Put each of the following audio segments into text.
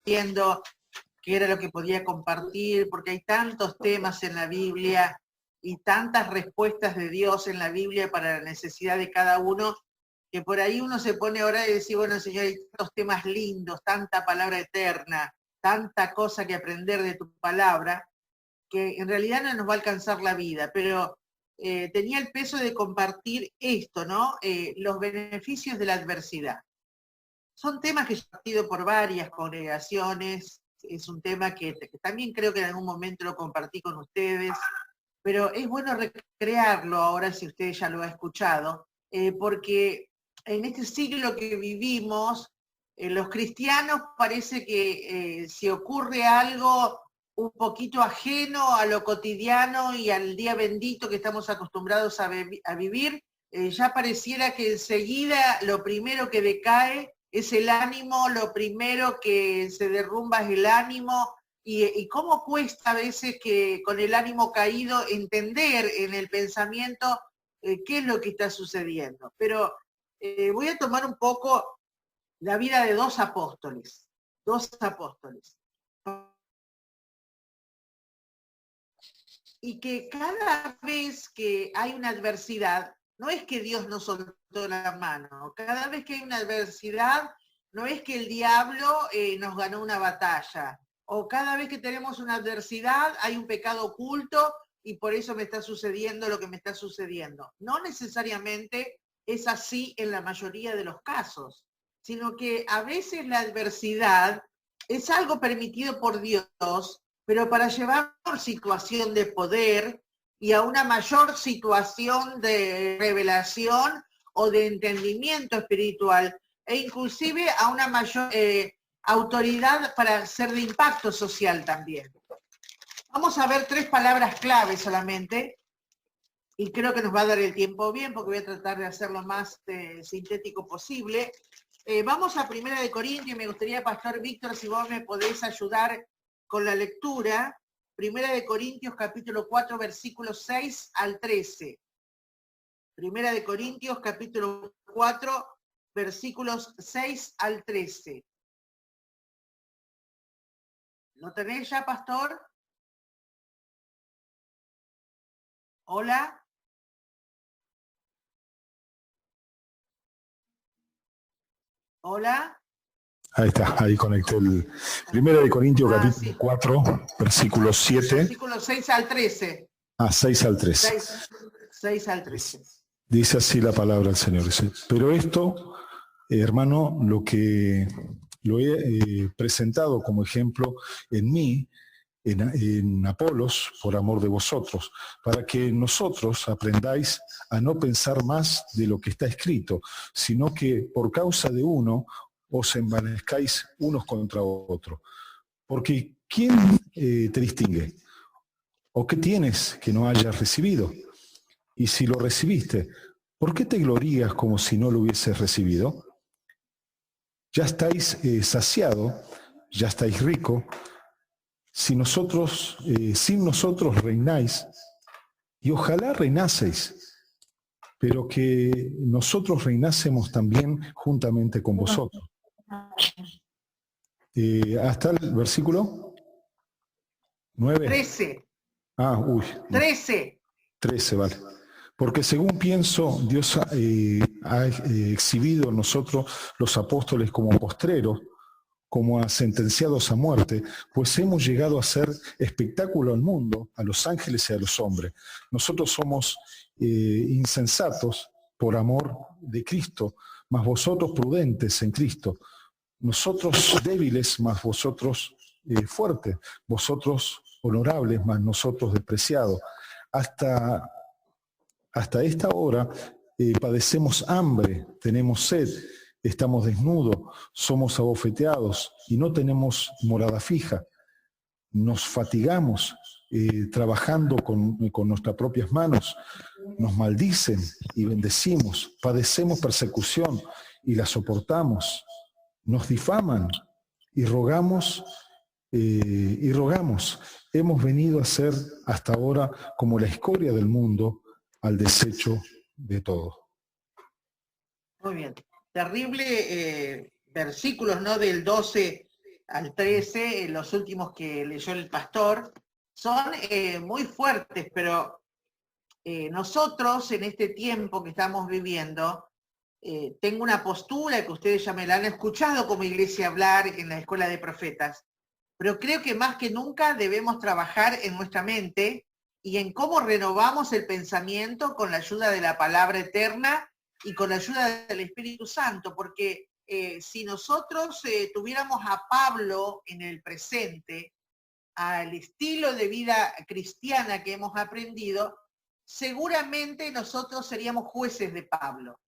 viendo qué era lo que podía compartir, porque hay tantos temas en la Biblia y tantas respuestas de Dios en la Biblia para la necesidad de cada uno, que por ahí uno se pone ahora y decir, bueno, Señor, hay tantos temas lindos, tanta palabra eterna, tanta cosa que aprender de tu palabra, que en realidad no nos va a alcanzar la vida, pero tenía el peso de compartir esto, ¿no? Los beneficios de la adversidad. Son temas que yo he compartido por varias congregaciones, es un tema que también creo que en algún momento lo compartí con ustedes, pero es bueno recrearlo ahora si ustedes ya lo han escuchado, porque en este siglo que vivimos, los cristianos parece que si ocurre algo un poquito ajeno a lo cotidiano y al día bendito que estamos acostumbrados a vivir, ya pareciera que enseguida lo primero que decae es el ánimo, lo primero que se derrumba es el ánimo, y cómo cuesta a veces que con el ánimo caído entender en el pensamiento qué es lo que está sucediendo. Pero voy a tomar un poco la vida de dos apóstoles. Y que cada vez que hay una adversidad, no es que Dios nos soltó la mano, cada vez que hay una adversidad, no es que el diablo nos ganó una batalla, o cada vez que tenemos una adversidad hay un pecado oculto y por eso me está sucediendo lo que me está sucediendo. No necesariamente es así en la mayoría de los casos, sino que a veces la adversidad es algo permitido por Dios, pero para llevar a una situación de poder y a una mayor situación de revelación o de entendimiento espiritual, e inclusive a una mayor autoridad para ser de impacto social también. Vamos a ver 3 palabras clave solamente, y creo que nos va a dar el tiempo bien, porque voy a tratar de hacerlo más sintético posible. Vamos a 1 Corintios, me gustaría, Pastor Víctor, si vos me podés ayudar con la lectura. 1 Corintios capítulo 4, versículos 6 al 13. 1 Corintios capítulo 4, versículos 6 al 13. ¿Lo tenés ya, Pastor? Hola. Hola. Ahí está, ahí conecté el 1 Corintios capítulo 4, versículo 7. Versículo 6 al 13. 6 al 13. 6 al 13. Dice así la palabra del Señor. Dice, pero esto, hermano, lo que lo he presentado como ejemplo en mí, en Apolos, por amor de vosotros, para que nosotros aprendáis a no pensar más de lo que está escrito, sino que por causa de uno os envanezcáis unos contra otros. Porque ¿quién te distingue? ¿O qué tienes que no hayas recibido? Y si lo recibiste, ¿por qué te glorías como si no lo hubieses recibido? Ya estáis saciados, ya estáis ricos. Si nosotros, sin nosotros reináis, y ojalá reinaseis, pero que nosotros reinásemos también juntamente con vosotros. Hasta el versículo 9. 13. 13, vale. Porque según pienso, Dios ha exhibido en nosotros los apóstoles como postreros, como a sentenciados a muerte, pues hemos llegado a ser espectáculo al mundo, a los ángeles y a los hombres. Nosotros somos insensatos por amor de Cristo, mas vosotros prudentes en Cristo. Nosotros débiles, mas vosotros fuertes. Vosotros honorables, mas nosotros despreciados. Hasta esta hora padecemos hambre, tenemos sed, estamos desnudos, somos abofeteados y no tenemos morada fija. Nos fatigamos trabajando con nuestras propias manos, nos maldicen y bendecimos, padecemos persecución y la soportamos, nos difaman y rogamos. Hemos venido a ser hasta ahora como la escoria del mundo, al desecho de todo. Muy bien. Terrible versículos, ¿no? Del 12 al 13, los últimos que leyó el pastor, son muy fuertes, pero nosotros en este tiempo que estamos viviendo, tengo una postura que ustedes ya me la han escuchado como iglesia hablar en la escuela de profetas, pero creo que más que nunca debemos trabajar en nuestra mente y en cómo renovamos el pensamiento con la ayuda de la palabra eterna y con la ayuda del Espíritu Santo, porque si nosotros tuviéramos a Pablo en el presente, al estilo de vida cristiana que hemos aprendido, seguramente nosotros seríamos jueces de Pablo.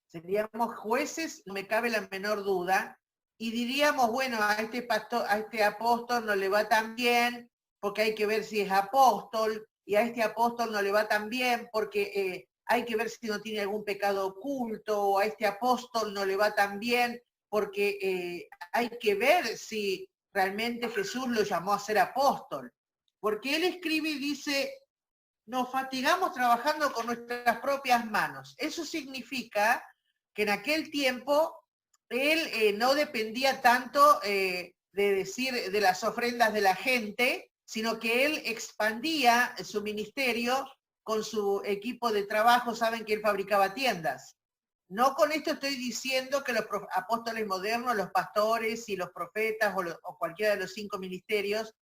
Seríamos jueces, no me cabe la menor duda, y diríamos, bueno, a este pastor, a este apóstol no le va tan bien, porque hay que ver si es apóstol, y a este apóstol no le va tan bien, porque hay que ver si no tiene algún pecado oculto, o a este apóstol no le va tan bien, porque hay que ver si realmente Jesús lo llamó a ser apóstol. Porque él escribe y dice, nos fatigamos trabajando con nuestras propias manos. Eso significa que en aquel tiempo él no dependía tanto de decir de las ofrendas de la gente, sino que él expandía su ministerio con su equipo de trabajo. Saben que él fabricaba tiendas. No con esto estoy diciendo que los apóstoles modernos, los pastores y los profetas o cualquiera de los 5 ministerios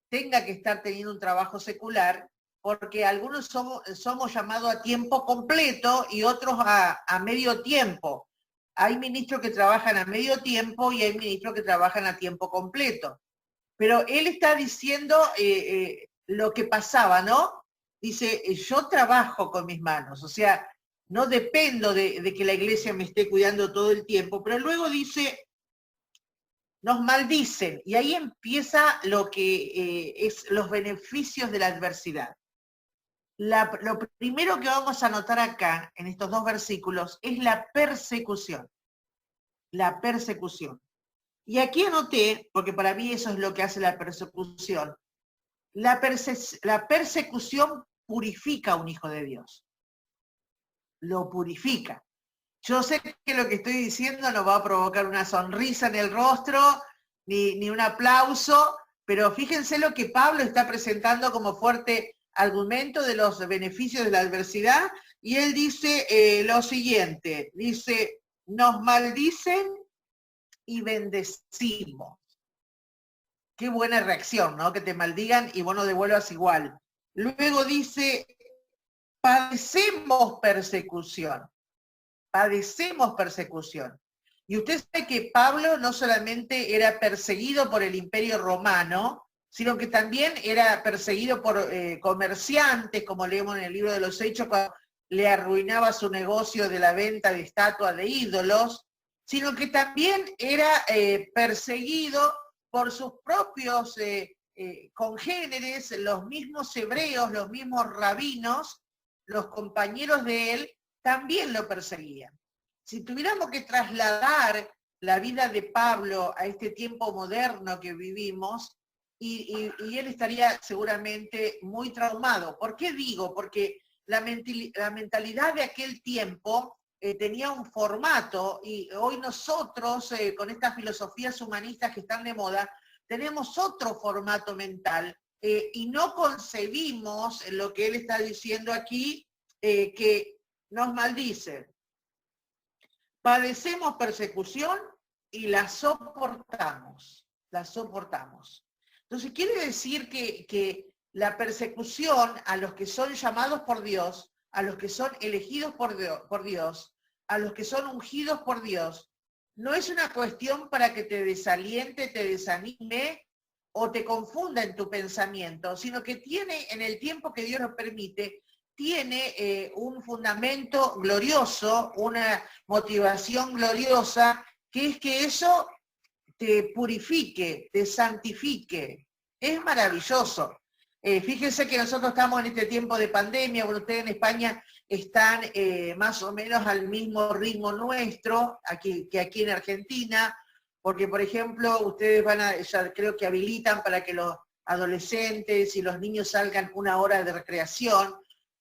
tenga que estar teniendo un trabajo secular, porque algunos somos llamados a tiempo completo y otros a medio tiempo. Hay ministros que trabajan a medio tiempo y hay ministros que trabajan a tiempo completo. Pero él está diciendo lo que pasaba, ¿no? Dice, yo trabajo con mis manos, o sea, no dependo de que la iglesia me esté cuidando todo el tiempo, pero luego dice, nos maldicen, y ahí empieza lo que es los beneficios de la adversidad. Lo primero que vamos a notar acá, en estos 2 versículos, es la persecución. La persecución. Y aquí anoté, porque para mí eso es lo que hace la persecución. La persecución purifica a un hijo de Dios. Lo purifica. Yo sé que lo que estoy diciendo no va a provocar una sonrisa en el rostro, ni un aplauso, pero fíjense lo que Pablo está presentando como fuerte argumento de los beneficios de la adversidad, y él dice lo siguiente, dice, nos maldicen y bendecimos. Qué buena reacción, ¿no? Que te maldigan y vos no devuelvas igual. Luego dice, padecemos persecución. Padecemos persecución. Y usted sabe que Pablo no solamente era perseguido por el Imperio Romano, sino que también era perseguido por comerciantes, como leemos en el libro de los Hechos, cuando le arruinaba su negocio de la venta de estatuas de ídolos, sino que también era perseguido por sus propios congéneres, los mismos hebreos, los mismos rabinos, los compañeros de él, también lo perseguían. Si tuviéramos que trasladar la vida de Pablo a este tiempo moderno que vivimos, y él estaría seguramente muy traumado. ¿Por qué digo? Porque la mentalidad de aquel tiempo tenía un formato, y hoy nosotros, con estas filosofías humanistas que están de moda, tenemos otro formato mental, y no concebimos lo que él está diciendo aquí, que nos maldice. Padecemos persecución y la soportamos, la soportamos. Entonces quiere decir que la persecución a los que son llamados por Dios, a los que son elegidos por Dios, a los que son ungidos por Dios, no es una cuestión para que te desaliente, te desanime o te confunda en tu pensamiento, sino que tiene, en el tiempo que Dios nos permite, tiene un fundamento glorioso, una motivación gloriosa, que es que eso te purifique, te santifique. Es maravilloso. Fíjense que nosotros estamos en este tiempo de pandemia, bueno, ustedes en España están más o menos al mismo ritmo nuestro que aquí en Argentina, porque por ejemplo, ustedes ya creo que habilitan para que los adolescentes y los niños salgan 1 hora de recreación.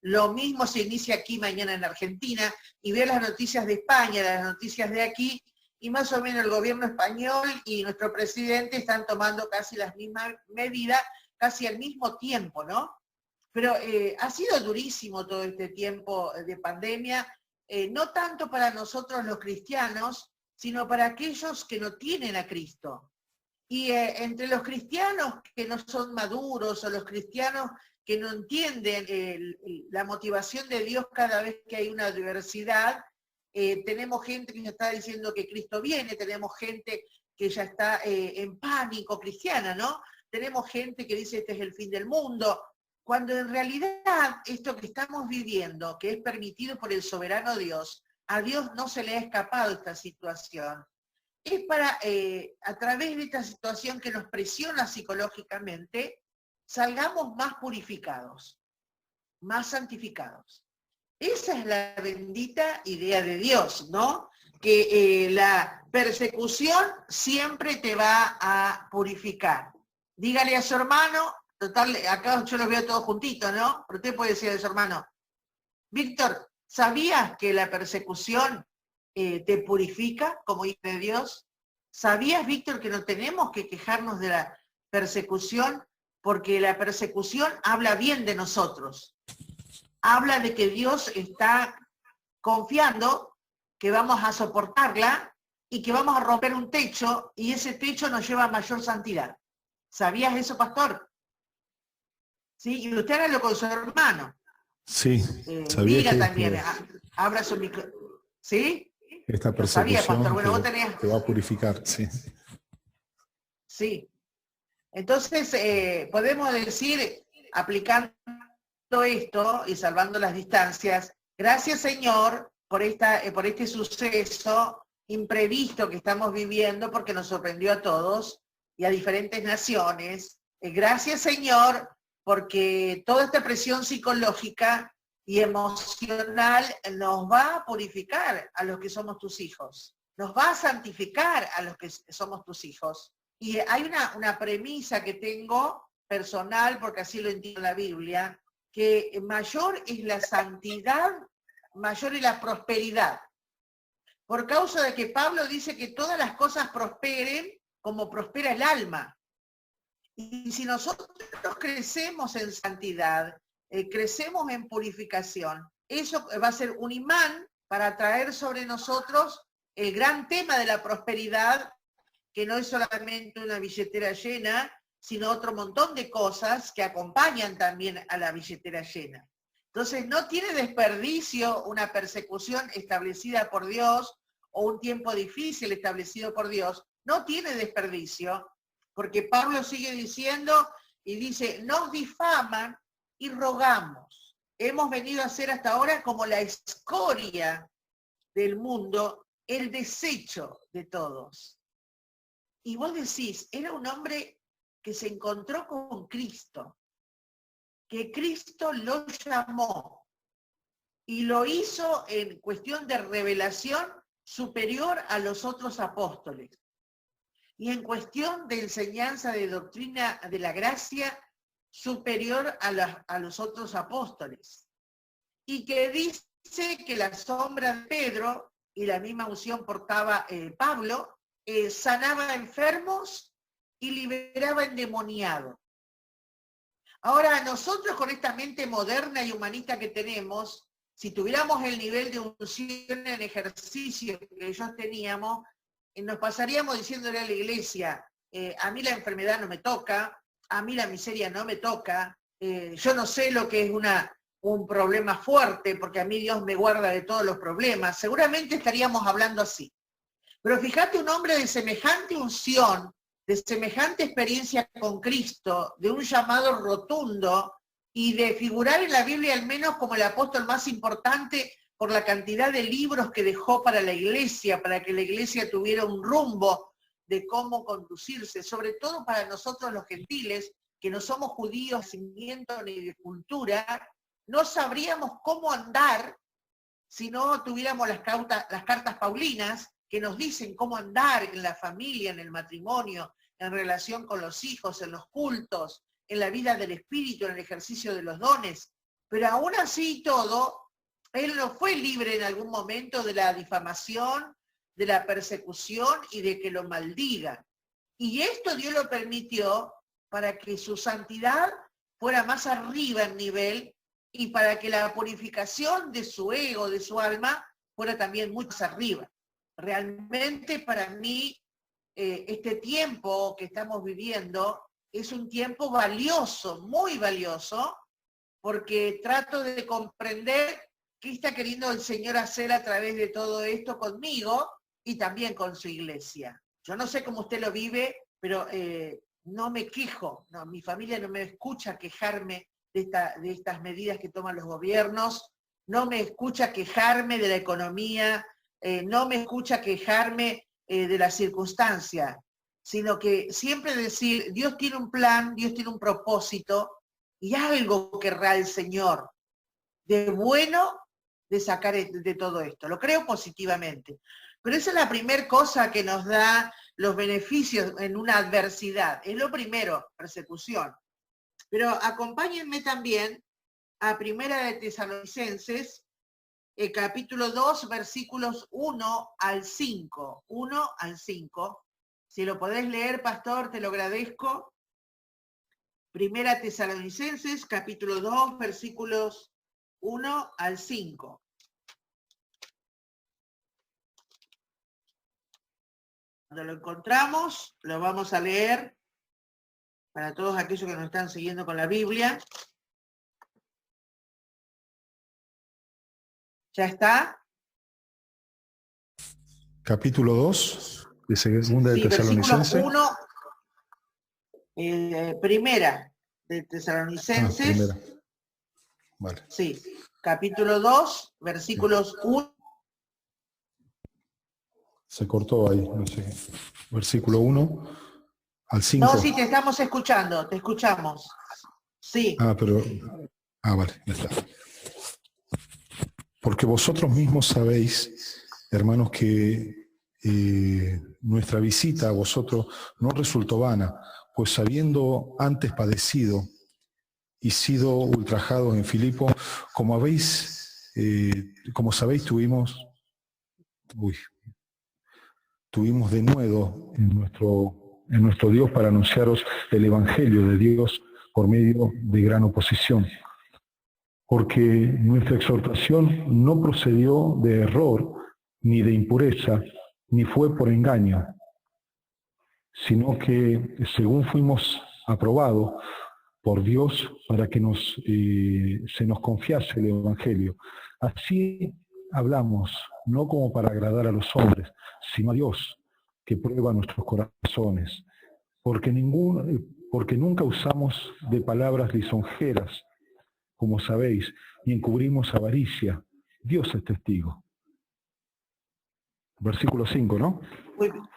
Lo mismo se inicia aquí mañana en Argentina, y veo las noticias de España, las noticias de aquí, y más o menos el gobierno español y nuestro presidente están tomando casi las mismas medidas, casi al mismo tiempo, ¿no? Pero ha sido durísimo todo este tiempo de pandemia, no tanto para nosotros los cristianos, sino para aquellos que no tienen a Cristo. Y entre los cristianos que no son maduros o los cristianos que no entienden la motivación de Dios cada vez que hay una adversidad, tenemos gente que ya está diciendo que Cristo viene, tenemos gente que ya está en pánico cristiana, ¿no? Tenemos gente que dice este es el fin del mundo, cuando en realidad esto que estamos viviendo, que es permitido por el soberano Dios, a Dios no se le ha escapado esta situación. Es para, a través de esta situación que nos presiona psicológicamente, salgamos más purificados, más santificados. Esa es la bendita idea de Dios, ¿no? Que la persecución siempre te va a purificar. Dígale a su hermano, total, acá yo los veo todos juntitos, ¿no? Pero usted puede decir a su hermano, Víctor, ¿sabías que la persecución te purifica como hijo de Dios? ¿Sabías, Víctor, que no tenemos que quejarnos de la persecución? Porque la persecución habla bien de nosotros. Habla de que Dios está confiando que vamos a soportarla y que vamos a romper un techo y ese techo nos lleva a mayor santidad. ¿Sabías eso, pastor? Sí, y usted hágalo con su hermano. Sí, sabía diga que también, abra su micro. ¿Sí? Esta persecución sabía, pastor. Bueno, vos tenías... te va a purificar, sí. Sí. Entonces, podemos decir, aplicando esto y salvando las distancias, gracias Señor por este suceso imprevisto que estamos viviendo, porque nos sorprendió a todos y a diferentes naciones. Gracias Señor porque toda esta presión psicológica y emocional nos va a purificar a los que somos tus hijos, nos va a santificar a los que somos tus hijos. Y hay una premisa que tengo personal, porque así lo entiendo en la Biblia, que mayor es la santidad, mayor es la prosperidad. Por causa de que Pablo dice que todas las cosas prosperen como prospera el alma. Y si nosotros crecemos en santidad, crecemos en purificación, eso va a ser un imán para traer sobre nosotros el gran tema de la prosperidad, que no es solamente una billetera llena, sino otro montón de cosas que acompañan también a la billetera llena. Entonces, no tiene desperdicio una persecución establecida por Dios o un tiempo difícil establecido por Dios, no tiene desperdicio, porque Pablo sigue diciendo y dice, nos difaman y rogamos. Hemos venido a ser hasta ahora como la escoria del mundo, el desecho de todos. Y vos decís, era un hombre que se encontró con Cristo, que Cristo lo llamó y lo hizo en cuestión de revelación superior a los otros apóstoles y en cuestión de enseñanza de doctrina de la gracia superior a los otros apóstoles, y que dice que la sombra de Pedro y la misma unción portaba Pablo, sanaba enfermos y liberaba endemoniados. Ahora, nosotros con esta mente moderna y humanista que tenemos, si tuviéramos el nivel de unción en ejercicio que ellos teníamos, nos pasaríamos diciéndole a la iglesia, a mí la enfermedad no me toca, a mí la miseria no me toca, yo no sé lo que es un problema fuerte, porque a mí Dios me guarda de todos los problemas. Seguramente estaríamos hablando así. Pero fíjate, un hombre de semejante unción, de semejante experiencia con Cristo, de un llamado rotundo y de figurar en la Biblia al menos como el apóstol más importante por la cantidad de libros que dejó para la iglesia, para que la iglesia tuviera un rumbo de cómo conducirse, sobre todo para nosotros los gentiles, que no somos judíos de nacimiento ni de cultura, no sabríamos cómo andar si no tuviéramos las cartas paulinas, que nos dicen cómo andar en la familia, en el matrimonio, en relación con los hijos, en los cultos, en la vida del espíritu, en el ejercicio de los dones. Pero aún así todo, él no fue libre en algún momento de la difamación, de la persecución y de que lo maldigan. Y esto Dios lo permitió para que su santidad fuera más arriba en nivel y para que la purificación de su ego, de su alma, fuera también mucho más arriba. Realmente para mí, este tiempo que estamos viviendo es un tiempo valioso, muy valioso, porque trato de comprender qué está queriendo el Señor hacer a través de todo esto conmigo y también con su iglesia. Yo no sé cómo usted lo vive, pero no me quejo, no, mi familia no me escucha quejarme de estas medidas que toman los gobiernos, no me escucha quejarme de la economía, no me escucha quejarme de la circunstancia, sino que siempre decir, Dios tiene un plan, Dios tiene un propósito, y algo querrá el Señor de bueno de sacar de todo esto. Lo creo positivamente. Pero esa es la primera cosa que nos da los beneficios en una adversidad. Es lo primero, persecución. Pero acompáñenme también a Primera de Tesalonicenses, capítulo 2, versículos 1 al 5. 1 al 5. Si lo podés leer, pastor, te lo agradezco. Primera Tesalonicenses, capítulo 2, versículos 1 al 5. Cuando lo encontramos, lo vamos a leer para todos aquellos que nos están siguiendo con la Biblia. ¿Ya está? Capítulo 2, de segunda de Tesalonicenses. Versículo 1, primera de Tesalonicenses. Primera. Vale. Sí, capítulo 2, versículos 1. Se cortó ahí, no sé. Versículo 1 al 5. No, sí, te estamos escuchando, te escuchamos. Sí. Vale, ya está. Porque vosotros mismos sabéis, hermanos, que nuestra visita a vosotros no resultó vana, pues habiendo antes padecido y sido ultrajados en Filipo, como sabéis, tuvimos de nuevo en nuestro Dios para anunciaros el Evangelio de Dios por medio de gran oposición. Porque nuestra exhortación no procedió de error, ni de impureza, ni fue por engaño, sino que según fuimos aprobados por Dios para que se nos confiase el Evangelio. Así hablamos, no como para agradar a los hombres, sino a Dios, que prueba nuestros corazones, porque nunca usamos de palabras lisonjeras, como sabéis, ni encubrimos avaricia. Dios es testigo. Versículo 5, ¿no? Muy bien.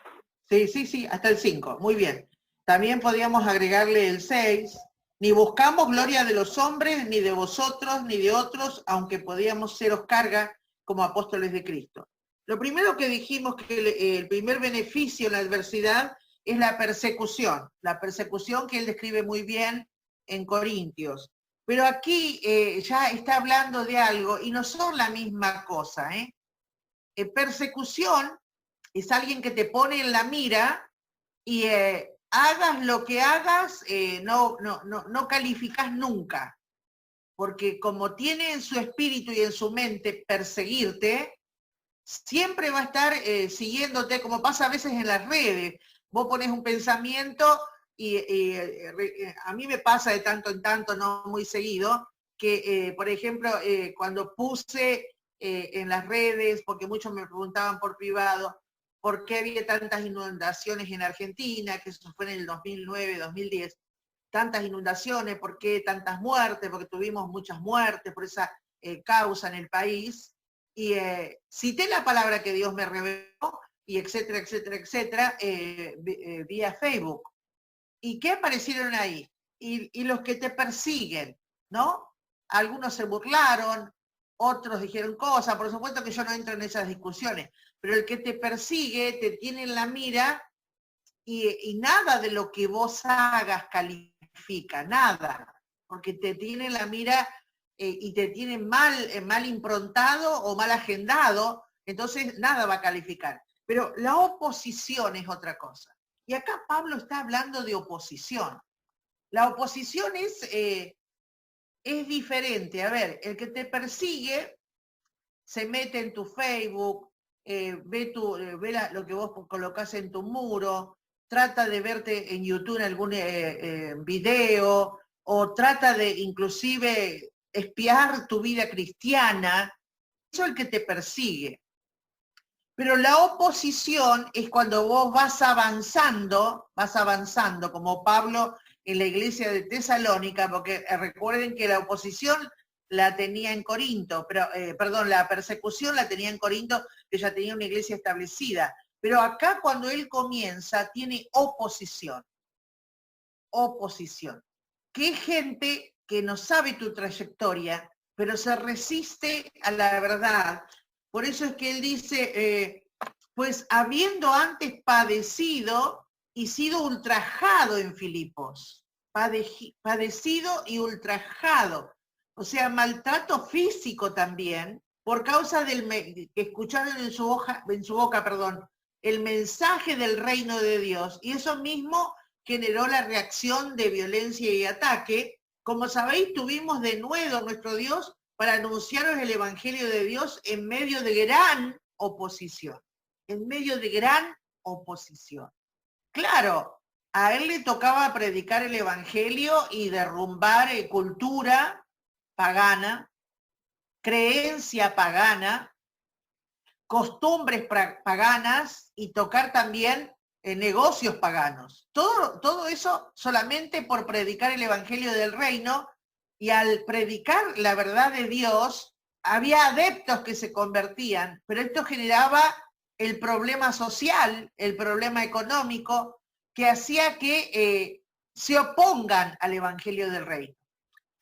Sí, hasta el 5. Muy bien. También podríamos agregarle el 6. Ni buscamos gloria de los hombres, ni de vosotros, ni de otros, aunque podíamos seros carga como apóstoles de Cristo. Lo primero que dijimos que el primer beneficio en la adversidad es la persecución que él describe muy bien en Corintios. Pero aquí ya está hablando de algo y no son la misma cosa. Persecución es alguien que te pone en la mira y hagas lo que hagas, no calificas nunca, porque como tiene en su espíritu y en su mente perseguirte, siempre va a estar siguiéndote, como pasa a veces en las redes. Vos pones un pensamiento y a mí me pasa de tanto en tanto, no muy seguido, que por ejemplo, cuando puse en las redes, porque muchos me preguntaban por privado, ¿por qué había tantas inundaciones en Argentina? Que eso fue en el 2009, 2010. Tantas inundaciones, ¿por qué tantas muertes? Porque tuvimos muchas muertes por esa causa en el país. Y cité la palabra que Dios me reveló, y etcétera, etcétera, etcétera, vía Facebook. ¿Y qué aparecieron ahí? Y los que te persiguen, ¿no? Algunos se burlaron, otros dijeron cosas, por supuesto que yo no entro en esas discusiones, pero el que te persigue te tiene en la mira y nada de lo que vos hagas califica, nada, porque te tiene en la mira y te tiene mal improntado o mal agendado, entonces nada va a calificar. Pero la oposición es otra cosa. Y acá Pablo está hablando de oposición. La oposición es diferente. A ver, el que te persigue se mete en tu Facebook, ve lo que vos colocás en tu muro, trata de verte en YouTube en algún video, o trata de inclusive espiar tu vida cristiana. Eso es el que te persigue. Pero la oposición es cuando vos vas avanzando, como Pablo en la iglesia de Tesalónica, porque recuerden que la oposición la tenía en Corinto, pero, la persecución la tenía en Corinto, que ya tenía una iglesia establecida. Pero acá cuando él comienza, tiene oposición. Oposición. Que es gente que no sabe tu trayectoria, pero se resiste a la verdad. Por eso es que él dice, pues habiendo antes padecido y sido ultrajado en Filipos, padecido y ultrajado, o sea, maltrato físico también, por causa del que escucharon en su boca, el mensaje del reino de Dios, y eso mismo generó la reacción de violencia y ataque. Como sabéis, tuvimos de nuevo nuestro Dios para anunciaros el evangelio de Dios en medio de gran oposición. En medio de gran oposición. Claro, a él le tocaba predicar el evangelio y derrumbar cultura pagana, creencia pagana, costumbres paganas y tocar también negocios paganos. Todo eso solamente por predicar el evangelio del reino, y al predicar la verdad de Dios, había adeptos que se convertían, pero esto generaba el problema social, el problema económico, que hacía que se opongan al evangelio del reino.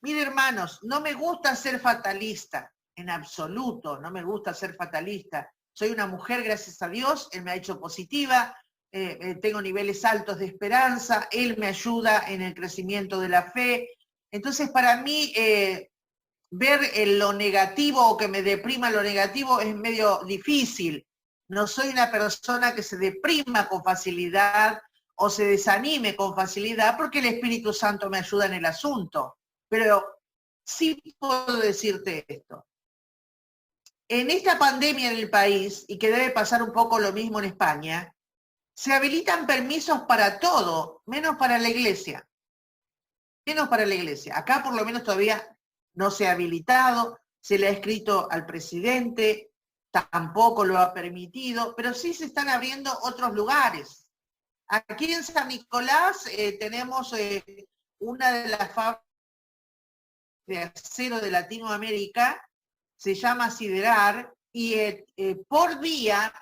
Mire, hermanos, no me gusta ser fatalista, en absoluto, no me gusta ser fatalista. Soy una mujer, gracias a Dios, Él me ha hecho positiva, tengo niveles altos de esperanza, Él me ayuda en el crecimiento de la fe. Entonces, para mí, ver lo negativo o que me deprima lo negativo es medio difícil. No soy una persona que se deprima con facilidad o se desanime con facilidad, porque el Espíritu Santo me ayuda en el asunto. Pero sí puedo decirte esto. En esta pandemia en el país, y que debe pasar un poco lo mismo en España, se habilitan permisos para todo, menos para la iglesia. Menos para la iglesia. Acá por lo menos todavía no se ha habilitado, se le ha escrito al presidente, tampoco lo ha permitido, pero sí se están abriendo otros lugares. Aquí en San Nicolás tenemos una de las fábricas de acero de Latinoamérica, se llama Siderar, y por día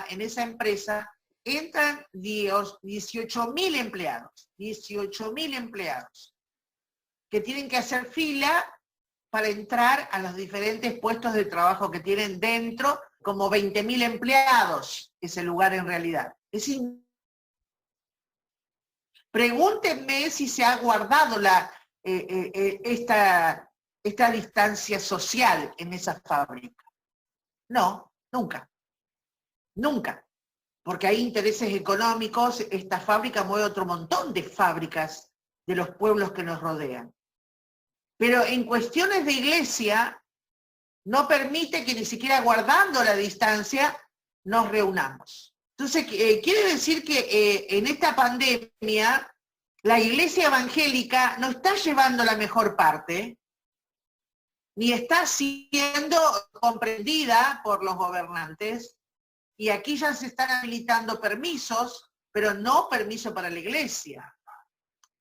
en esa empresa entran 18.000 empleados, 18.000 empleados, que tienen que hacer fila para entrar a los diferentes puestos de trabajo que tienen dentro, como 20.000 empleados, ese lugar en realidad. Pregúntenme si se ha guardado esta distancia social en esa fábrica. No, nunca. Nunca. Porque hay intereses económicos, esta fábrica mueve otro montón de fábricas de los pueblos que nos rodean. Pero en cuestiones de iglesia, no permite que ni siquiera guardando la distancia nos reunamos. Entonces, quiere decir que en esta pandemia, la iglesia evangélica no está llevando la mejor parte, ni está siendo comprendida por los gobernantes, y aquí ya se están habilitando permisos, pero no permiso para la iglesia.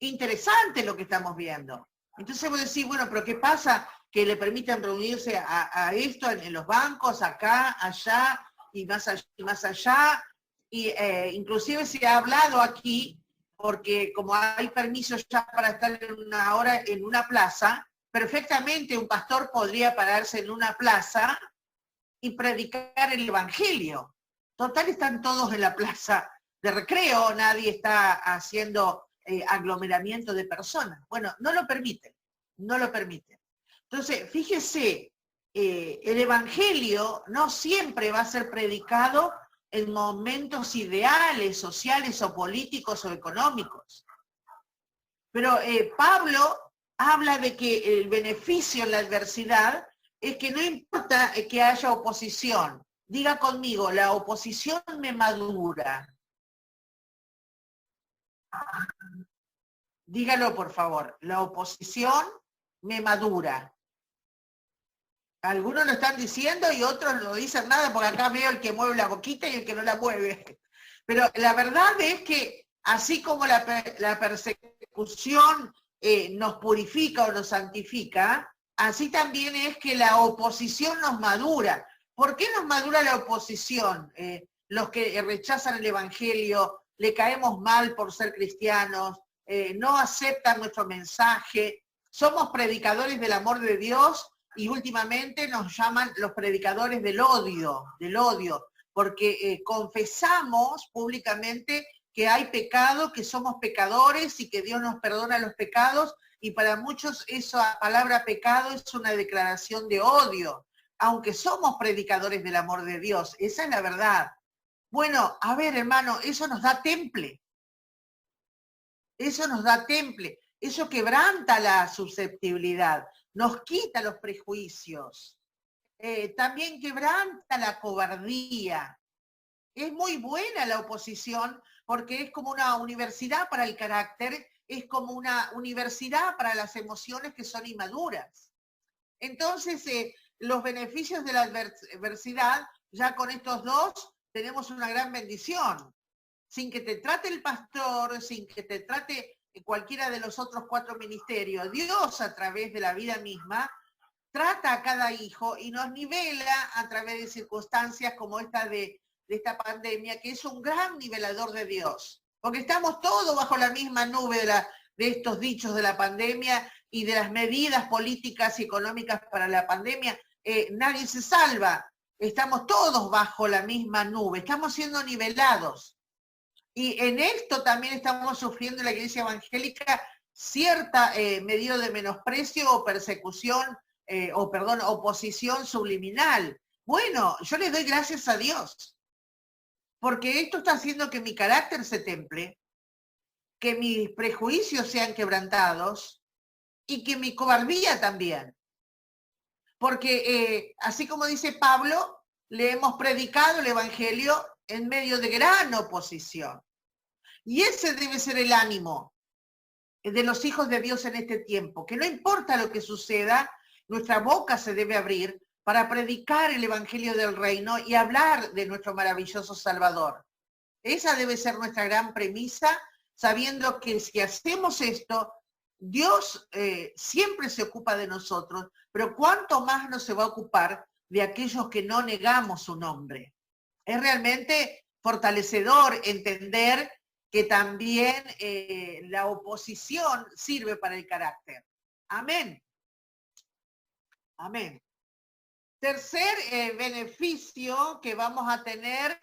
Interesante lo que estamos viendo. Entonces vos decís, bueno, pero ¿qué pasa? Que le permiten reunirse a esto en los bancos, acá, allá y más allá. Y inclusive se ha hablado aquí, porque como hay permisos ya para estar en una hora en una plaza, perfectamente un pastor podría pararse en una plaza y predicar el evangelio. Total, están todos en la plaza de recreo, nadie está haciendo aglomeramiento de personas. Bueno, no lo permiten, no lo permiten. Entonces, fíjese, el evangelio no siempre va a ser predicado en momentos ideales, sociales o políticos o económicos. Pero Pablo habla de que el beneficio en la adversidad es que no importa que haya oposición. Diga conmigo, la oposición me madura. Dígalo, por favor. La oposición me madura. Algunos lo están diciendo y otros no dicen nada, porque acá veo el que mueve la boquita y el que no la mueve. Pero la verdad es que así como la persecución nos purifica o nos santifica, así también es que la oposición nos madura. ¿Por qué nos madura la oposición? Los que rechazan el Evangelio, le caemos mal por ser cristianos, no aceptan nuestro mensaje, somos predicadores del amor de Dios y últimamente nos llaman los predicadores del odio, porque confesamos públicamente que hay pecado, que somos pecadores y que Dios nos perdona los pecados, y para muchos esa palabra pecado es una declaración de odio, aunque somos predicadores del amor de Dios. Esa es la verdad. Bueno, a ver, hermano, eso nos da temple. Eso nos da temple. Eso quebranta la susceptibilidad, nos quita los prejuicios. También quebranta la cobardía. Es muy buena la oposición porque es como una universidad para el carácter, es como una universidad para las emociones que son inmaduras. Entonces, los beneficios de la adversidad, ya con estos dos, tenemos una gran bendición. Sin que te trate el pastor, sin que te trate cualquiera de los otros 4 ministerios, Dios a través de la vida misma trata a cada hijo y nos nivela a través de circunstancias como esta de esta pandemia, que es un gran nivelador de Dios, porque estamos todos bajo la misma nube de estos dichos de la pandemia y de las medidas políticas y económicas para la pandemia. Nadie se salva, estamos todos bajo la misma nube, estamos siendo nivelados. Y en esto también estamos sufriendo en la Iglesia Evangélica cierta medida de menosprecio o persecución, oposición subliminal. Bueno, yo le doy gracias a Dios, porque esto está haciendo que mi carácter se temple, que mis prejuicios sean quebrantados y que mi cobardía también. Porque así como dice Pablo, le hemos predicado el Evangelio en medio de gran oposición. Y ese debe ser el ánimo de los hijos de Dios en este tiempo, que no importa lo que suceda, nuestra boca se debe abrir para predicar el Evangelio del Reino y hablar de nuestro maravilloso Salvador. Esa debe ser nuestra gran premisa, sabiendo que si hacemos esto, Dios siempre se ocupa de nosotros, pero cuánto más no se va a ocupar de aquellos que no negamos su nombre. Es realmente fortalecedor entender que también la oposición sirve para el carácter. Amén. Amén. Tercer beneficio que vamos a tener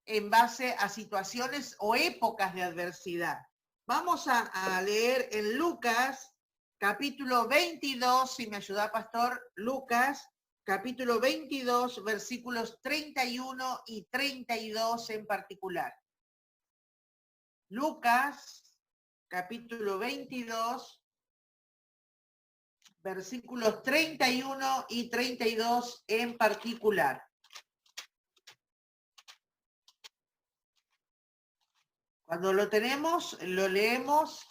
en base a situaciones o épocas de adversidad. Vamos a leer en Lucas, capítulo 22, si me ayuda, pastor, Lucas, capítulo 22, versículos 31 y 32 en particular. Lucas, capítulo 22, versículos 31 y 32 en particular. Cuando lo tenemos, lo leemos.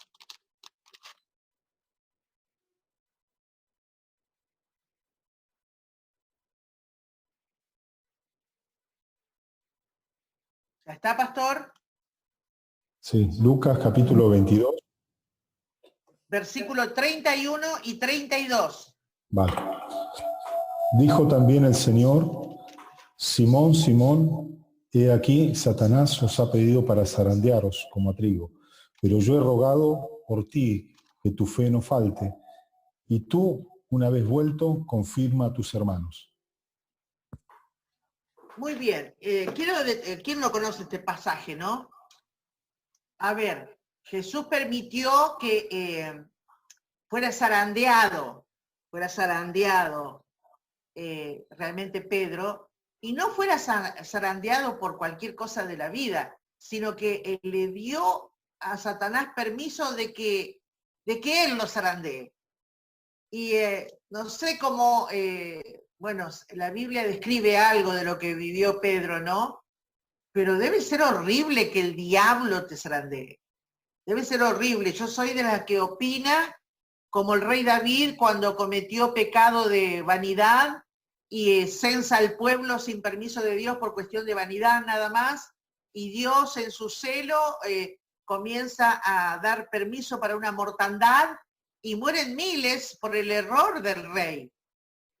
¿Ya está, pastor? Sí, Lucas capítulo 22. Versículo 31 y 32. Vale. Dijo también el Señor: Simón, Simón, he aquí, Satanás os ha pedido para zarandearos como a trigo, pero yo he rogado por ti que tu fe no falte, y tú, una vez vuelto, confirma a tus hermanos. Muy bien. ¿Quién no conoce este pasaje, no? A ver, Jesús permitió que fuera zarandeado realmente Pedro, y no fuera zarandeado por cualquier cosa de la vida, sino que le dio a Satanás permiso de que él lo zarandee. Y no sé cómo, bueno, la Biblia describe algo de lo que vivió Pedro, ¿no? Pero debe ser horrible que el diablo te zarandee. Debe ser horrible. Yo soy de las que opina como el rey David cuando cometió pecado de vanidad y censa al pueblo sin permiso de Dios por cuestión de vanidad nada más, y Dios en su celo comienza a dar permiso para una mortandad y mueren miles por el error del rey.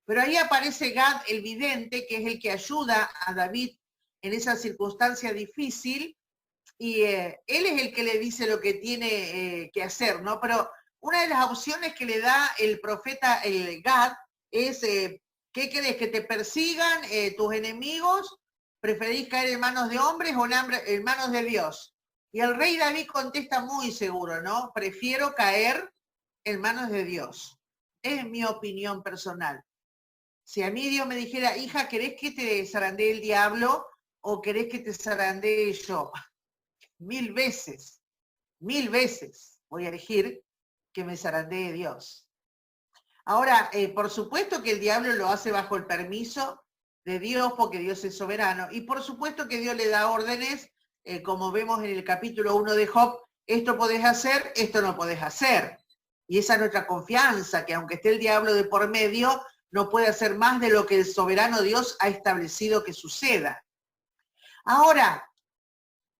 Pero ahí aparece Gad el vidente, que es el que ayuda a David en esa circunstancia difícil, y él es el que le dice lo que tiene que hacer, ¿no? Pero una de las opciones que le da el profeta, el Gad, es, ¿qué querés? ¿Que te persigan tus enemigos? ¿Preferís caer en manos de hombres o en manos de Dios? Y el rey David contesta muy seguro, ¿no? Prefiero caer en manos de Dios. Es mi opinión personal. Si a mí Dios me dijera, hija, ¿querés que te zarandee el diablo o querés que te zarandee yo? 1000 veces voy a elegir que me zarandee Dios. Ahora, por supuesto que el diablo lo hace bajo el permiso de Dios, porque Dios es soberano, y por supuesto que Dios le da órdenes, como vemos en el capítulo 1 de Job, esto podés hacer, esto no podés hacer. Y esa es nuestra confianza, que aunque esté el diablo de por medio, no puede hacer más de lo que el soberano Dios ha establecido que suceda. Ahora,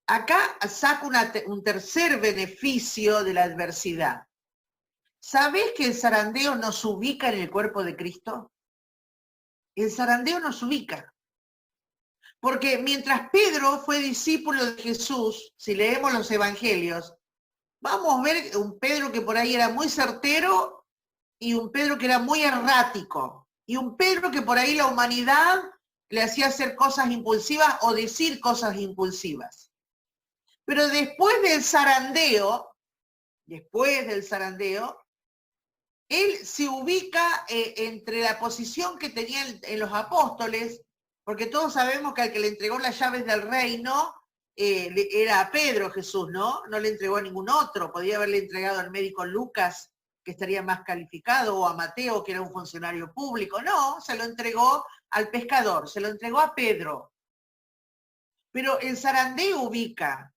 acá saco un tercer beneficio de la adversidad. ¿Sabés que el zarandeo nos ubica en el cuerpo de Cristo? El zarandeo nos ubica. Porque mientras Pedro fue discípulo de Jesús, si leemos los evangelios, vamos a ver un Pedro que por ahí era muy certero y un Pedro que era muy errático. Y un Pedro que por ahí la humanidad le hacía hacer cosas impulsivas o decir cosas impulsivas. Pero después del zarandeo, él se ubica entre la posición que tenía en los apóstoles, porque todos sabemos que al que le entregó las llaves del reino era a Pedro Jesús, ¿no? No le entregó a ningún otro. Podía haberle entregado al médico Lucas, que estaría más calificado, o a Mateo, que era un funcionario público. No, se lo entregó al pescador, se lo entregó a Pedro. Pero el zarandeo ubica.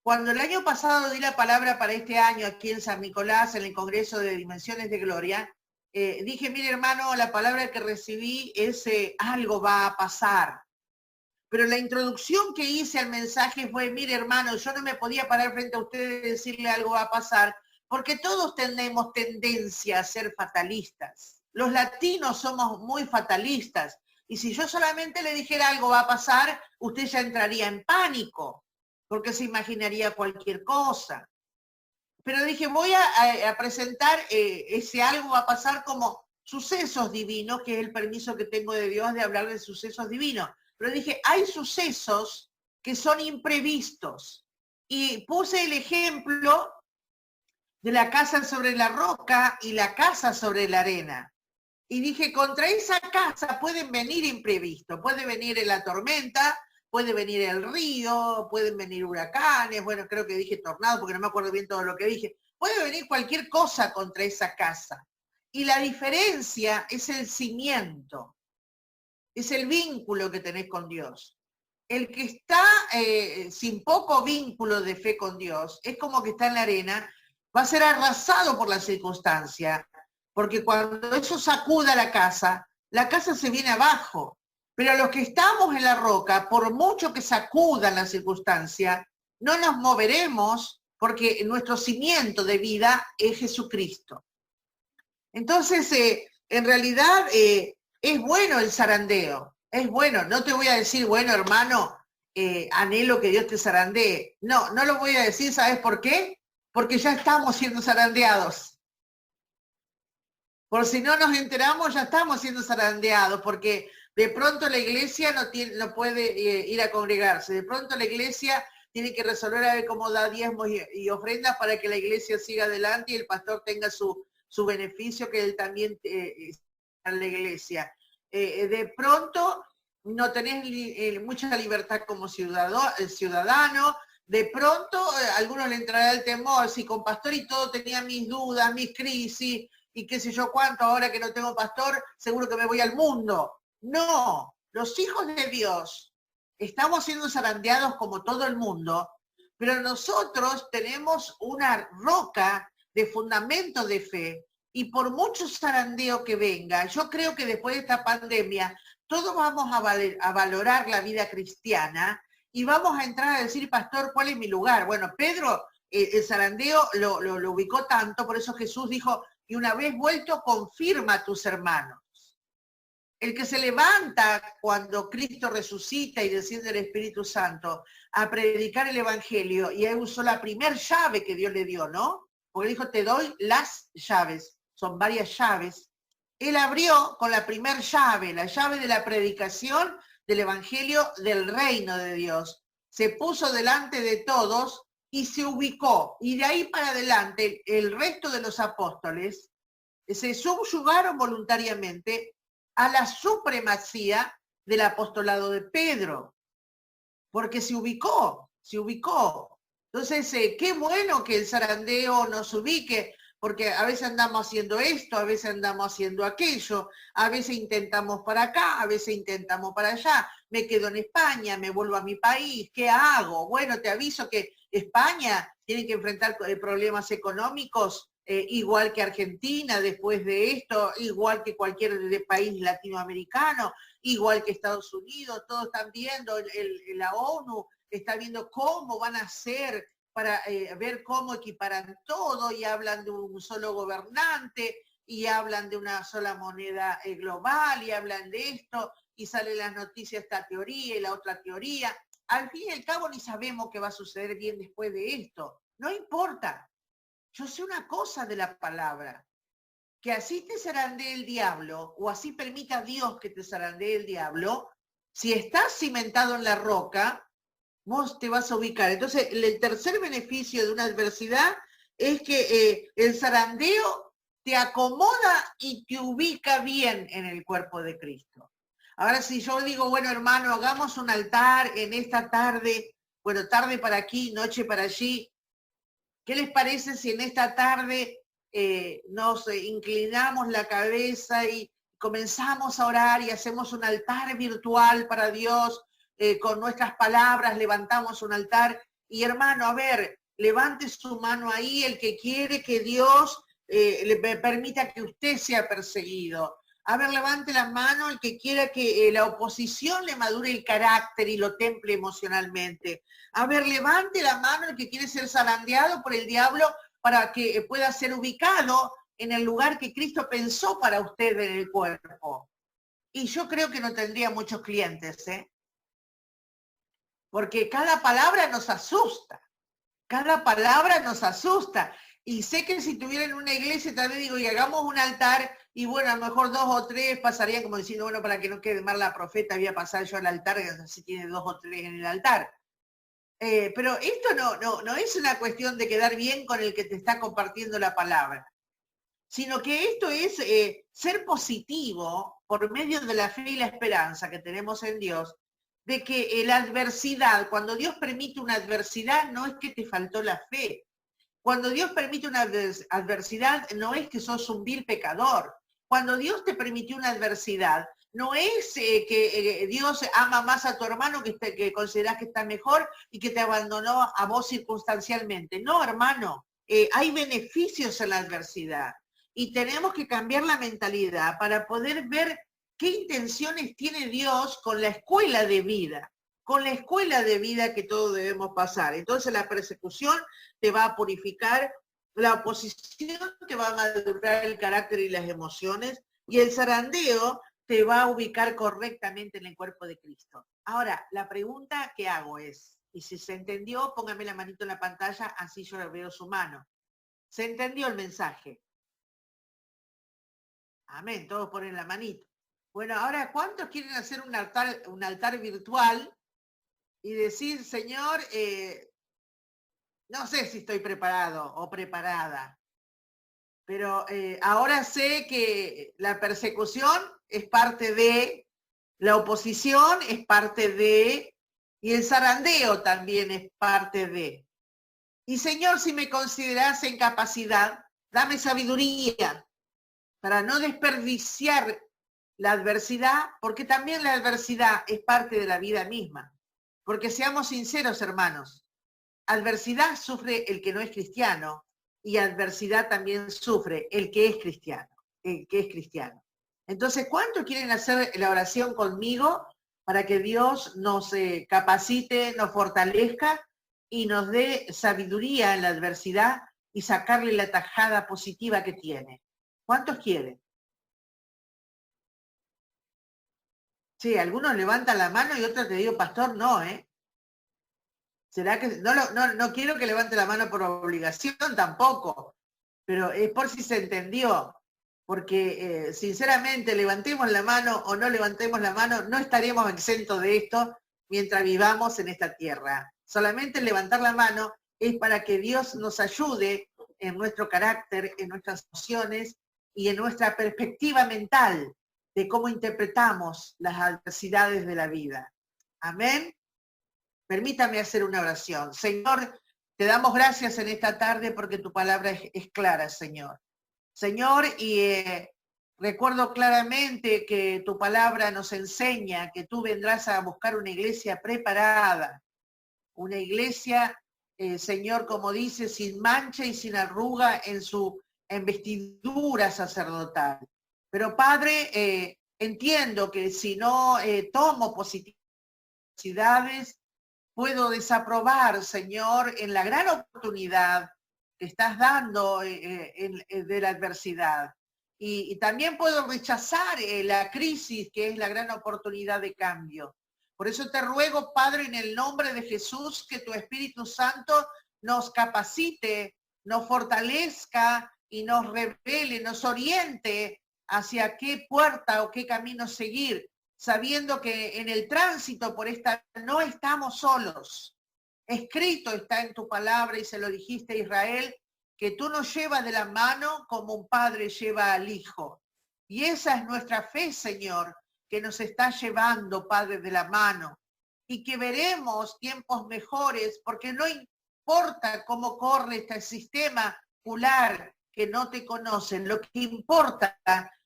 Cuando el año pasado di la palabra para este año aquí en San Nicolás, en el Congreso de Dimensiones de Gloria, dije, mire hermano, la palabra que recibí es algo va a pasar. Pero la introducción que hice al mensaje fue, mire hermano, yo no me podía parar frente a ustedes y decirle algo va a pasar, porque todos tenemos tendencia a ser fatalistas. Los latinos somos muy fatalistas, y si yo solamente le dijera algo va a pasar, usted ya entraría en pánico, porque se imaginaría cualquier cosa. Pero dije, voy a presentar ese algo va a pasar como sucesos divinos, que es el permiso que tengo de Dios de hablar de sucesos divinos. Pero dije, hay sucesos que son imprevistos. Y puse el ejemplo de la casa sobre la roca y la casa sobre la arena. Y dije, contra esa casa pueden venir imprevistos, puede venir la tormenta, puede venir el río, pueden venir huracanes, bueno, creo que dije tornado porque no me acuerdo bien todo lo que dije. Puede venir cualquier cosa contra esa casa. Y la diferencia es el cimiento, es el vínculo que tenés con Dios. El que está sin poco vínculo de fe con Dios, es como que está en la arena, va a ser arrasado por la circunstancia, porque cuando eso sacuda la casa se viene abajo. Pero los que estamos en la roca, por mucho que sacudan la circunstancia, no nos moveremos porque nuestro cimiento de vida es Jesucristo. Entonces, en realidad, es bueno el zarandeo, es bueno. No te voy a decir, bueno, hermano, anhelo que Dios te zarandee. No, no lo voy a decir, ¿sabes por qué? Porque ya estamos siendo zarandeados. Por si no nos enteramos, ya estamos siendo zarandeados, porque de pronto la iglesia no puede ir a congregarse. De pronto la iglesia tiene que resolver a ver cómo da diezmos y ofrendas para que la iglesia siga adelante y el pastor tenga su beneficio que él también a la iglesia. De pronto no tenés mucha libertad como ciudadano. De pronto, a algunos le entrará el temor, si con pastor y todo tenía mis dudas, mis crisis, y qué sé yo cuánto, ahora que no tengo pastor, seguro que me voy al mundo. No, los hijos de Dios estamos siendo zarandeados como todo el mundo, pero nosotros tenemos una roca de fundamento de fe, y por mucho zarandeo que venga, yo creo que después de esta pandemia, todos vamos a valorar la vida cristiana, y vamos a entrar a decir, pastor, ¿cuál es mi lugar? Bueno, Pedro, el zarandeo lo ubicó tanto, por eso Jesús dijo, y una vez vuelto, confirma a tus hermanos. El que se levanta cuando Cristo resucita y desciende el Espíritu Santo a predicar el Evangelio, y él usó la primer llave que Dios le dio, ¿no? Porque dijo, te doy las llaves, son varias llaves. Él abrió con la primer llave, la llave de la predicación del Evangelio del reino de Dios. Se puso delante de todos y se ubicó. Y de ahí para adelante, el resto de los apóstoles se subyugaron voluntariamente a la supremacía del apostolado de Pedro, porque se ubicó. Entonces, qué bueno que el zarandeo nos ubique, porque a veces andamos haciendo esto, a veces andamos haciendo aquello, a veces intentamos para acá, a veces intentamos para allá, me quedo en España, me vuelvo a mi país, ¿qué hago? Bueno, te aviso que España tiene que enfrentar problemas económicos, igual que Argentina después de esto, igual que cualquier país latinoamericano, igual que Estados Unidos, todos están viendo, la ONU está viendo cómo van a hacer para ver cómo equiparan todo, y hablan de un solo gobernante, y hablan de una sola moneda global, y hablan de esto, y salen las noticias esta teoría y la otra teoría. Al fin y al cabo ni sabemos qué va a suceder bien después de esto. No importa. Yo sé una cosa de la palabra, que así te zarandee el diablo, o así permita Dios que te zarandee el diablo, si estás cimentado en la roca, vos te vas a ubicar. Entonces, el tercer beneficio de una adversidad es que el zarandeo te acomoda y te ubica bien en el cuerpo de Cristo. Ahora, si yo digo, bueno, hermano, hagamos un altar en esta tarde, bueno, tarde para aquí, noche para allí, ¿qué les parece si en esta tarde nos inclinamos la cabeza y comenzamos a orar y hacemos un altar virtual para Dios? Con nuestras palabras levantamos un altar, y hermano, a ver, levante su mano ahí el que quiere que Dios le permita que usted sea perseguido. A ver, levante la mano el que quiera que la oposición le madure el carácter y lo temple emocionalmente. A ver, levante la mano el que quiere ser zarandeado por el diablo para que pueda ser ubicado en el lugar que Cristo pensó para usted en el cuerpo. Y yo creo que no tendría muchos clientes, porque cada palabra nos asusta. Cada palabra nos asusta. Y sé que si tuviera en una iglesia también digo, y hagamos un altar, y bueno, a lo mejor 2 o 3 pasarían como diciendo, bueno, para que no quede mal la profeta, voy a pasar yo al altar, así tiene 2 o 3 en el altar. Pero esto no es una cuestión de quedar bien con el que te está compartiendo la palabra, sino que esto es ser positivo por medio de la fe y la esperanza que tenemos en Dios, de que la adversidad, cuando Dios permite una adversidad, no es que te faltó la fe. Cuando Dios permite una adversidad, no es que sos un vil pecador. Cuando Dios te permitió una adversidad, no es que Dios ama más a tu hermano que considerás que está mejor y que te abandonó a vos circunstancialmente. No, hermano, hay beneficios en la adversidad, y tenemos que cambiar la mentalidad para poder ver qué intenciones tiene Dios con la escuela de vida, que todos debemos pasar. Entonces la persecución te va a purificar, la oposición te va a madurar el carácter y las emociones, y el zarandeo te va a ubicar correctamente en el cuerpo de Cristo. Ahora, la pregunta que hago es, y si se entendió, póngame la manito en la pantalla, así yo veo su mano. ¿Se entendió el mensaje? Amén, todos ponen la manito. Bueno, ahora, ¿cuántos quieren hacer un altar virtual y decir, Señor, no sé si estoy preparado o preparada, pero ahora sé que la persecución es parte de, La oposición es parte de, y el zarandeo también es parte de. Y Señor, si me consideras en capacidad, dame sabiduría para no desperdiciar la adversidad, porque también la adversidad es parte de la vida misma. Porque seamos sinceros, hermanos, adversidad sufre el que no es cristiano y adversidad también sufre el que es cristiano, Entonces, ¿cuántos quieren hacer la oración conmigo para que Dios nos capacite, nos fortalezca y nos dé sabiduría en la adversidad y sacarle la tajada positiva que tiene? ¿Cuántos quieren? Sí, algunos levantan la mano y otros te digo, pastor, no, ¿eh? ¿Será que no quiero que levante la mano por obligación tampoco, pero es por si se entendió? Porque sinceramente, levantemos la mano o no levantemos la mano, no estaremos exentos de esto mientras vivamos en esta tierra. Solamente levantar la mano es para que Dios nos ayude en nuestro carácter, en nuestras emociones y en nuestra perspectiva mental de cómo interpretamos las adversidades de la vida. Amén. Permítame hacer una oración. Señor, te damos gracias en esta tarde porque tu palabra es clara, Señor. Señor, y recuerdo claramente que tu palabra nos enseña que tú vendrás a buscar una iglesia preparada, una iglesia, Señor, como dice, sin mancha y sin arruga en su vestidura sacerdotal. Pero Padre, entiendo que si no tomo positividades, puedo desaprobar, Señor, en la gran oportunidad que estás dando de la adversidad. Y también puedo rechazar la crisis, que es la gran oportunidad de cambio. Por eso te ruego, Padre, en el nombre de Jesús, que tu Espíritu Santo nos capacite, nos fortalezca y nos revele, nos oriente hacia qué puerta o qué camino seguir, sabiendo que en el tránsito por esta no estamos solos. Escrito está en tu palabra, y se lo dijiste a Israel, que tú nos llevas de la mano como un padre lleva al hijo. Y esa es nuestra fe, Señor, que nos está llevando, Padre, de la mano. Y que veremos tiempos mejores, porque no importa cómo corre este sistema popular que no te conocen. Lo que importa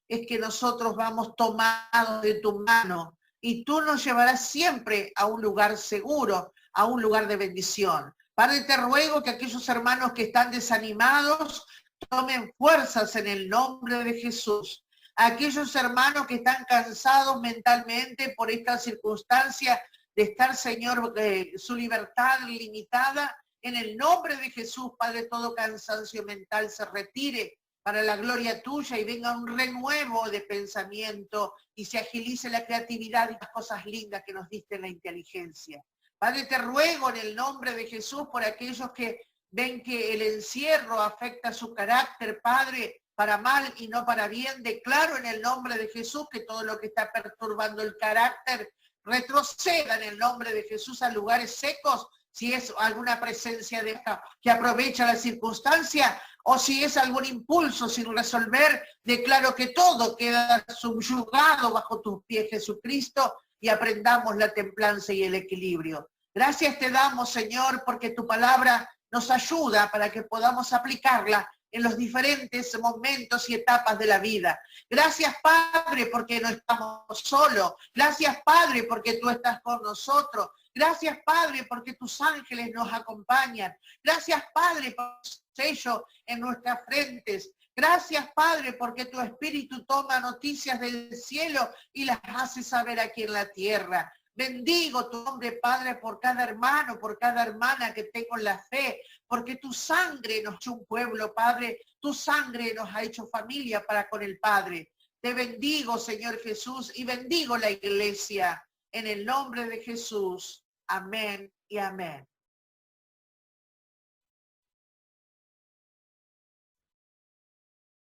es que nosotros vamos tomados de tu mano y tú nos llevarás siempre a un lugar seguro, a un lugar de bendición. Padre, te ruego que aquellos hermanos que están desanimados tomen fuerzas en el nombre de Jesús. Aquellos hermanos que están cansados mentalmente por esta circunstancia de estar, Señor, su libertad limitada, en el nombre de Jesús, Padre, todo cansancio mental se retire para la gloria tuya y venga un renuevo de pensamiento y se agilice la creatividad y las cosas lindas que nos diste en la inteligencia. Padre, te ruego en el nombre de Jesús por aquellos que ven que el encierro afecta su carácter, Padre, para mal y no para bien. Declaro en el nombre de Jesús que todo lo que está perturbando el carácter retroceda en el nombre de Jesús a lugares secos, si es alguna presencia de esta que aprovecha la circunstancia o si es algún impulso sin resolver. Declaro que todo queda subyugado bajo tus pies, Jesucristo, y aprendamos la templanza y el equilibrio. Gracias te damos, Señor, porque tu palabra nos ayuda para que podamos aplicarla en los diferentes momentos y etapas de la vida. Gracias, Padre, porque no estamos solos. Gracias, Padre, porque tú estás con nosotros. Gracias, Padre, porque tus ángeles nos acompañan. Gracias, Padre, por el sello en nuestras frentes. Gracias, Padre, porque tu Espíritu toma noticias del cielo y las hace saber aquí en la tierra. Bendigo tu nombre, Padre, por cada hermano, por cada hermana que tengo en la fe, porque tu sangre nos ha hecho un pueblo, Padre. Tu sangre nos ha hecho familia para con el Padre. Te bendigo, Señor Jesús, y bendigo la iglesia. En el nombre de Jesús. Amén y amén.